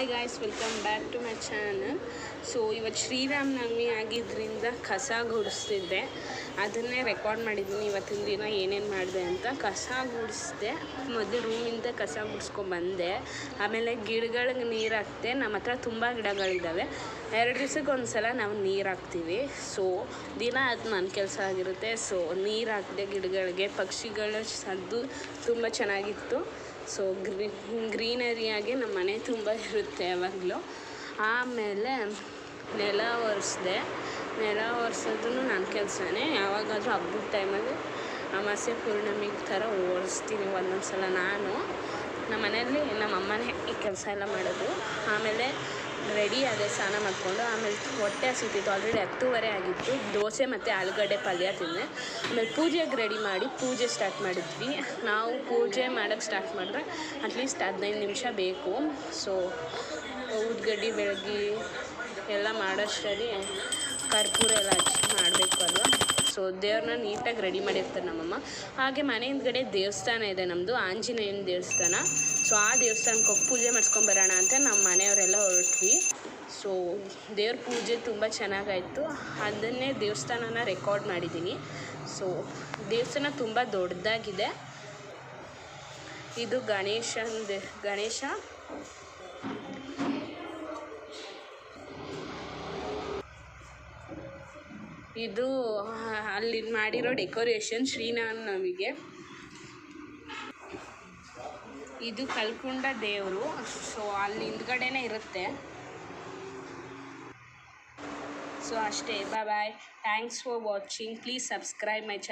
Hi guys, welcome back to my channel. So ಇವತ್ತು ಶ್ರೀರಾಮನವಮಿ ಆಗಿದ್ದರಿಂದ ಕಸ ಗುಡಿಸ್ತಿದ್ದೆ, ಅದನ್ನೇ ರೆಕಾರ್ಡ್ ಮಾಡಿದ್ದೀನಿ. ಇವತ್ತಿನ ದಿನ ಏನೇನು ಮಾಡಿದೆ ಅಂತ. ಕಸ ಗುಡಿಸ್ದೆ, ಮೊದಲು ರೂಮಿಂದ ಕಸ ಗುಡಿಸ್ಕೊಂಡ್ಬಂದೆ. ಆಮೇಲೆ ಗಿಡಗಳಿಗೆ ನೀರು ಹಾಕ್ತೆ. ನಮ್ಮ ಹತ್ರ ತುಂಬ ಗಿಡಗಳಿದ್ದಾವೆ. 2 ದಿವ್ಸಕ್ಕೆ ಒಂದು ಸಲ ನಾವು ನೀರು ಹಾಕ್ತೀವಿ. ಸೊ ದಿನ ಅದು ನನ್ನ ಕೆಲಸ ಆಗಿರುತ್ತೆ. ಸೊ ನೀರು ಹಾಕಿದೆ ಗಿಡಗಳಿಗೆ. ಪಕ್ಷಿಗಳ ಸದ್ದು ತುಂಬ ಚೆನ್ನಾಗಿತ್ತು. ಸೊ ಗ್ರೀನರಿಯಾಗಿ ನಮ್ಮ ಮನೆ ತುಂಬ ಇರುತ್ತೆ ಯಾವಾಗಲೂ. ಆಮೇಲೆ ನೆಲ ಒರೆಸ್ದೆ. ನೆಲ ಒರೆಸೋದು ನನ್ನ ಕೆಲಸನೇ. ಯಾವಾಗಾದರೂ ಹಬ್ಬದ ಟೈಮಲ್ಲಿ ಅಮಾವಾಸ್ಯೆ ಪೂರ್ಣಿಮೆ ಥರ ಒರೆಸ್ತೀನಿ ಒಂದೊಂದು ಸಲ ನಾನು. ನಮ್ಮ ಮನೆಯಲ್ಲಿ ನಮ್ಮ ಅಮ್ಮನೇ ಈ ಕೆಲಸ ಎಲ್ಲ ಮಾಡೋದು. ಆಮೇಲೆ ರೆಡಿ ಆದೆ ಸ್ನಾನ ಮಾಡಿಕೊಂಡು. ಆಮೇಲೆ ಹೊಟ್ಟೆ ಹಸಿತಿತ್ತು. ಆಲ್ರೆಡಿ 10:30 ಆಗಿತ್ತು. ದೋಸೆ ಮತ್ತು ಆಲೂಗಡ್ಡೆ ಪಲ್ಯ ತಿಂದೆ. ಆಮೇಲೆ ಪೂಜೆಗೆ ರೆಡಿ ಮಾಡಿ ಪೂಜೆ ಸ್ಟಾರ್ಟ್ ಮಾಡಿದ್ವಿ. ನಾವು ಪೂಜೆ ಮಾಡೋಕ್ಕೆ ಸ್ಟಾರ್ಟ್ ಮಾಡಿದ್ರೆ ಅಟ್ಲೀಸ್ಟ್ 15 ನಿಮಿಷ ಬೇಕು. ಸೊ ಊದ್ಗಡ್ಡಿ ಬೆಳಗ್ಗೆ ಎಲ್ಲ ಮಾಡೋಷ್ಟರಲ್ಲಿ ಕರ್ಪೂರ ಎಲ್ಲ ಹಚ್ಚಿ ಮಾಡಬೇಕು ಅಲ್ವಾ. ಸೊ ದೇವ್ರನ್ನ ನೀಟಾಗಿ ರೆಡಿ ಮಾಡಿರ್ತಾರೆ ನಮ್ಮಮ್ಮ. ಹಾಗೆ ಮನೆ ಹಿಂದ್ಗಡೆ ದೇವಸ್ಥಾನ ಇದೆ ನಮ್ಮದು, ಆಂಜನೇಯನ ದೇವಸ್ಥಾನ. ಸೊ ಆ ದೇವಸ್ಥಾನಕ್ಕೆ ಹೋಗಿ ಪೂಜೆ ಮಾಡಿಸ್ಕೊಂಬರೋಣ ಅಂತ ನಮ್ಮ ಮನೆಯವರೆಲ್ಲ ಹೊರಟ್ವಿ. ಸೊ ದೇವ್ರ ಪೂಜೆ ತುಂಬ ಚೆನ್ನಾಗಾಯಿತು. ಅದನ್ನೇ ದೇವಸ್ಥಾನನ ರೆಕಾರ್ಡ್ ಮಾಡಿದ್ದೀನಿ. ಸೊ ದೇವಸ್ಥಾನ ತುಂಬ ದೊಡ್ಡದಾಗಿದೆ. ಇದು ಗಣೇಶ. ಇದು ಅಲ್ಲಿ ಮಾಡಿರೋ ಡೆಕೋರೇಷನ್ ಶ್ರೀರಾಮನವಮಿಗೆ. ಇದು ಕಲ್ಕೊಂಡ ದೇವರು. ಸೊ ಅಲ್ಲಿ ಹಿಂದ್ಗಡೆನೇ ಇರುತ್ತೆ. ಸೊ ಅಷ್ಟೇ. Bye. Thanks for watching. Please subscribe my channel.